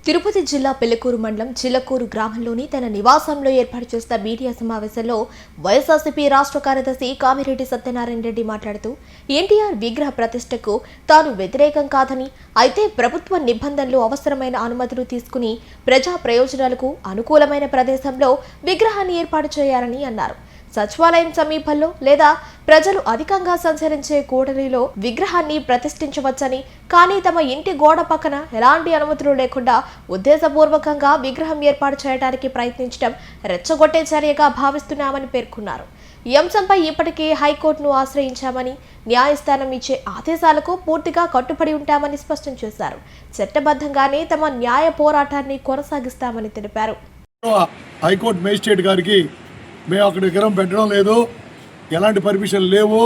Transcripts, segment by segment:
తిరుపతి జిల్లా పెళ్లకూరు మండలం చిల్లకూరు గ్రామంలోని తన నివాసంలో ఏర్పాటు చేసిన మీడియా సమావేశంలో వైఎస్ఆర్సీపీ రాష్ట్ర కార్యదర్శి కామిరెడ్డి సత్యనారాయణ రెడ్డి మాట్లాడుతూ ఎన్టీఆర్ విగ్రహ ప్రతిష్టకు తాను వ్యతిరేకం కాదని, అయితే ప్రభుత్వ నిబంధనలు అవసరమైన అనుమతులు తీసుకుని ప్రజా ప్రయోజనాలకు అనుకూలమైన ప్రదేశంలో విగ్రహాన్ని ఏర్పాటు చేయాలని అన్నారు. సచివాలయం సమీపంలో లేదా ప్రజలు అధికంగా సంచరించే కూడలిలో విగ్రహాన్ని ప్రతిష్ఠించవచ్చని, కానీ తమ ఇంటి గోడ పక్కన ఎలాంటి అనుమతులు లేకుండా ఉద్దేశపూర్వకంగా విగ్రహం ఏర్పాటు చేయడానికి ప్రయత్నించడం రెచ్చగొట్టే చర్యగా భావిస్తున్నామని పేర్కొన్నారు. ఈ అంశంపై ఇప్పటికే హైకోర్టును ఆశ్రయించామని, న్యాయస్థానం ఇచ్చే ఆదేశాలకు పూర్తిగా కట్టుబడి ఉంటామని స్పష్టం చేశారు. చట్టబద్ధంగానే తమ న్యాయ పోరాటాన్ని కొనసాగిస్తామని తెలిపారు. హైకోర్టు మేజిస్ట్రేట్ గారికి మేము అక్కడ విగ్రహం పెట్టడం లేదు, ఎలాంటి పర్మిషన్ లేవు,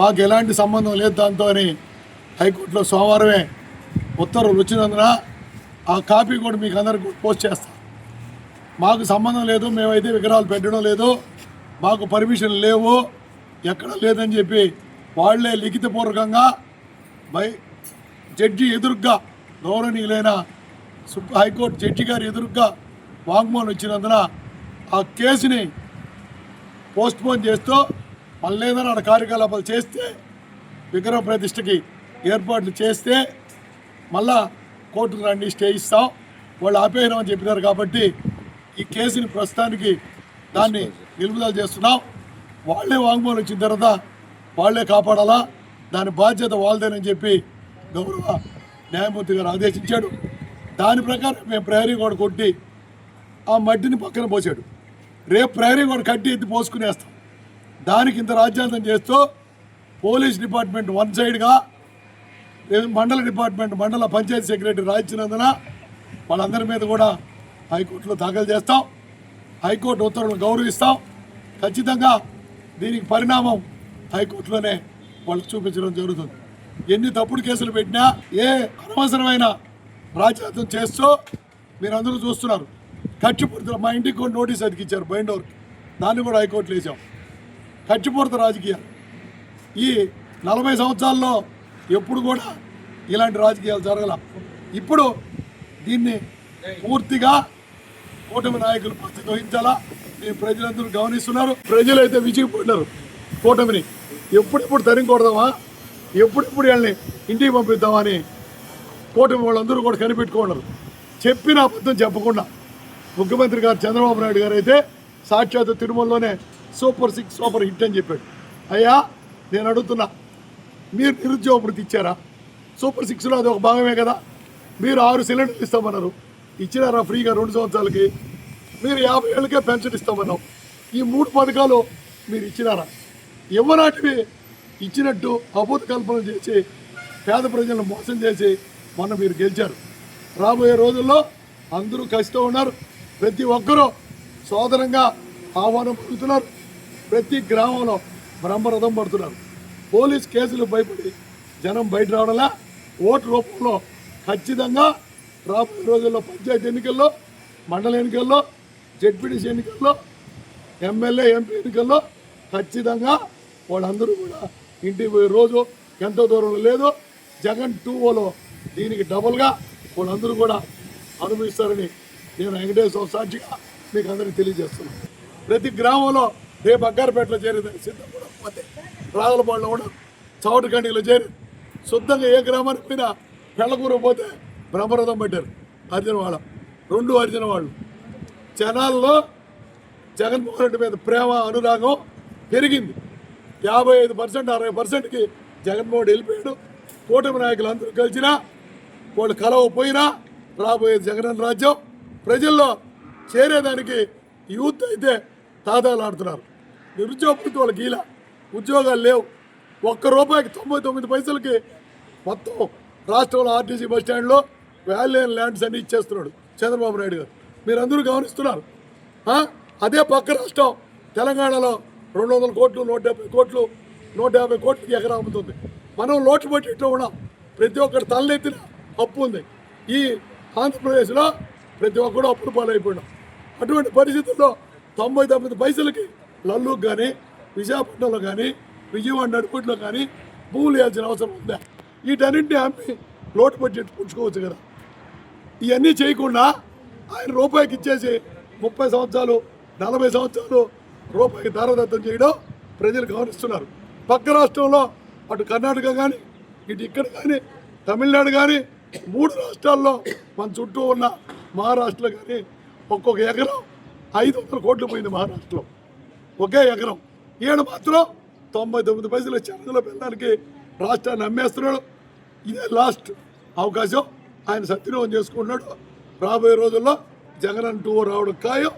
మాకు ఎలాంటి సంబంధం లేదు దాంతో అని హైకోర్టులో సోమవారమే ఉత్తర్వులు వచ్చినందున ఆ కాపీ కూడా మీకు అందరికీ పోస్ట్ చేస్తాం. మాకు సంబంధం లేదు, మేమైతే విగ్రహాలు పెట్టడం లేదు, మాకు పర్మిషన్ లేవు, ఎక్కడ లేదని చెప్పి వాళ్లే లిఖితపూర్వకంగా జడ్జి ఎదురుగ్గా గౌరవనీయులైన హైకోర్టు జడ్జి గారి ఎదురుగ్గా వాంగ్మూలం వచ్చినందున ఆ కేసుని పోస్ట్పోన్ చేస్తూ మళ్ళీ ఏదైనా కార్యకలాపాలు చేస్తే, విగ్రహ ప్రతిష్టకి ఏర్పాట్లు చేస్తే మళ్ళా కోర్టుకు రండి, స్టే ఇస్తాం, వాళ్ళు ఆపేయమని చెప్పినారు. కాబట్టి ఈ కేసుని ప్రస్తుతానికి దాన్ని నిలుపుదల చేస్తున్నాం. వాళ్ళే వాంగ్మూలం వచ్చిన తర్వాత వాళ్ళే కాపాడాలా, దాని బాధ్యత వాళ్ళదేనని చెప్పి గౌరవ న్యాయమూర్తి గారు ఆదేశించాడు. దాని ప్రకారం మేము ప్రహరీ గోడ కొట్టి ఆ మట్టిని పక్కన పోసాడు. రేపు ప్రహరీ గోడ కట్టి ఎత్తి పోసుకునేస్తాం. దానికి ఇంత రాజ్యాంగం చేస్తూ పోలీస్ డిపార్ట్మెంట్ వన్ సైడ్గా, మండల డిపార్ట్మెంట్ మండల పంచాయతీ సెక్రటరీ రాయించినందున వాళ్ళందరి మీద కూడా హైకోర్టులో దాఖలు చేస్తాం. హైకోర్టు ఉత్తర్వులను గౌరవిస్తాం. ఖచ్చితంగా దీనికి పరిణామం హైకోర్టులోనే వాళ్ళు చూపించడం జరుగుతుంది. ఎన్ని తప్పుడు కేసులు పెట్టినా, ఏ అనవసరమైన రాజ్యాంగం చేస్తూ మీరందరూ చూస్తున్నారు. కచ్చిపూర్తిలో మా ఇంటికి కూడా నోటీస్ అతికిచ్చారు బైండోర్కి, దాన్ని కూడా హైకోర్టులో వేసాం. కచ్చిపూర్తి రాజకీయాలు ఈ 40 సంవత్సరాల్లో ఎప్పుడు కూడా ఇలాంటి రాజకీయాలు జరగల. ఇప్పుడు దీన్ని పూర్తిగా కూటమి నాయకులు బాధ్యత వహించాలా, మేము ప్రజలందరూ గమనిస్తున్నారు. ప్రజలైతే విసిగిపోయినారు కూటమిని. ఎప్పుడెప్పుడు తరిమికొడదామా, ఎప్పుడెప్పుడు వీళ్ళని ఇంటికి పంపిద్దామా అని కూటమి వాళ్ళందరూ కూడా కనిపెట్టుకున్నారు. చెప్పిన అబద్ధం చెప్పకుండా ముఖ్యమంత్రి గారు చంద్రబాబు నాయుడు గారు అయితే సాక్షాత్ తిరుమలలోనే సూపర్ 6 సూపర్ హిట్ అని చెప్పాడు. అయ్యా నేను అడుగుతున్నా, మీరు నిరుద్యోగ వృత్తి ఇచ్చారా? సూపర్ 6లో అది ఒక భాగమే కదా. మీరు 6 సిలిండర్లు ఇస్తామన్నారు, ఇచ్చినారా ఫ్రీగా 2 సంవత్సరాలకి? మీరు 50 ఏళ్ళకే పెన్షన్ ఇస్తామన్నాం. ఈ 3 పథకాలు మీరు ఇచ్చినారా? ఇవ్వనాటివి ఇచ్చినట్టు అభూత కల్పనలు చేసి పేద ప్రజలను మోసం చేసి మొన్న మీరు గెలిచారు. రాబోయే రోజుల్లో అందరూ కష్టం ఉన్నారు. ప్రతి ఒక్కరూ సోదరంగా ఆహ్వానం పలుకుతున్నారు. ప్రతి గ్రామంలో బ్రహ్మరథం పడుతున్నారు. పోలీస్ కేసులు భయపడి జనం బయట రావడంలా ఓటు రూపంలో ఖచ్చితంగా రాబోయే రోజుల్లో పంచాయతీ ఎన్నికల్లో, మండల ఎన్నికల్లో, జెడ్పీటీసీ ఎన్నికల్లో, ఎమ్మెల్యే ఎంపీ ఎన్నికల్లో ఖచ్చితంగా వాళ్ళందరూ కూడా ఇంటికి పోయే రోజు ఎంతో దూరంలో లేదు. జగన్ 2.0లో దీనికి డబుల్గా వాళ్ళందరూ కూడా అనుభవిస్తారని నేను వెంకటేశ్వర సాక్షిగా మీకు అందరికీ తెలియజేస్తున్నాను. ప్రతి గ్రామంలో రేపు అగ్గారపేటలో చేరేదని సిద్ధంగా పోతే, రాగులపాడులో కూడా చౌటకండిలో చేరి శుద్ధంగా ఏ గ్రామానికి పోయినా పెళ్ళకూర పోతే బ్రహ్మరథం పెట్టారు. అర్జున వాళ్ళ 2 అర్జున వాళ్ళు. జనాల్లో జగన్మోహన్ రెడ్డి మీద ప్రేమ అనురాగం పెరిగింది. 55% 60%కి జగన్మోహన్ వెళ్ళిపోయాడు. కూటమి నాయకులు అందరూ కలిసినా, వాళ్ళు కలవపోయినా రాబోయే జగన్ రాజ్యం ప్రజల్లో చేరేదానికి యూత్ అయితే తాదాలాడుతున్నారు. నిరుద్యోగులకి వాళ్ళకి ఇలా ఉద్యోగాలు లేవు. ₹1 99 పైసలకి మొత్తం రాష్ట్రంలో ఆర్టీసీ బస్టాండ్లో వాల్యూన్ ల్యాండ్స్ అన్ని ఇచ్చేస్తున్నాడు చంద్రబాబు నాయుడు గారు. మీరందరూ గమనిస్తున్నారు. అదే పక్క రాష్ట్రం తెలంగాణలో 200 కోట్లు, 170 కోట్లు, 150 కోట్లకి ఎకరా అమ్ముతుంది. మనం లోటు పట్టిట్లో ఉన్నాం. ప్రతి ఒక్కరు తలనెత్తిన అప్పు ఉంది. ఈ ఆంధ్రప్రదేశ్లో ప్రతి ఒక్కరు అప్పుల పాలైపోయినాం. అటువంటి పరిస్థితుల్లో 99 పైసలకి లల్లుకు కానీ, విశాఖపట్నంలో కానీ, విజయవాడ నడుపుట్లో కానీ భూములు వేయాల్సిన అవసరం ఉందా? వీటన్నింటినీ అమ్మి లోటు బడ్జెట్ పుచ్చుకోవచ్చు కదా. ఇవన్నీ చేయకుండా ఆయన రూపాయికి ఇచ్చేసి 30 సంవత్సరాలు 40 సంవత్సరాలు రూపాయికి దారదత్తం చేయడం ప్రజలు గమనిస్తున్నారు. పక్క రాష్ట్రంలో అటు కర్ణాటక కానీ ఇటు ఇక్కడ కానీ తమిళనాడు కానీ 3 రాష్ట్రాల్లో మన చుట్టూ ఉన్న మహారాష్ట్రలో కానీ ఒక్కొక్క ఎకరం 500 కోట్లు పోయింది మహారాష్ట్రలో ఒకే ఎకరం. ఈయన మాత్రం 99 పైసలు చెన్నలో వెళ్ళడానికి రాష్ట్రాన్ని అమ్మేస్తున్నాడు. ఇదే లాస్ట్ అవకాశం, ఆయన సద్వినియోగం చేసుకుంటున్నాడు. రాబోయే రోజుల్లో జగన్ అంటూ రావడం ఖాయం.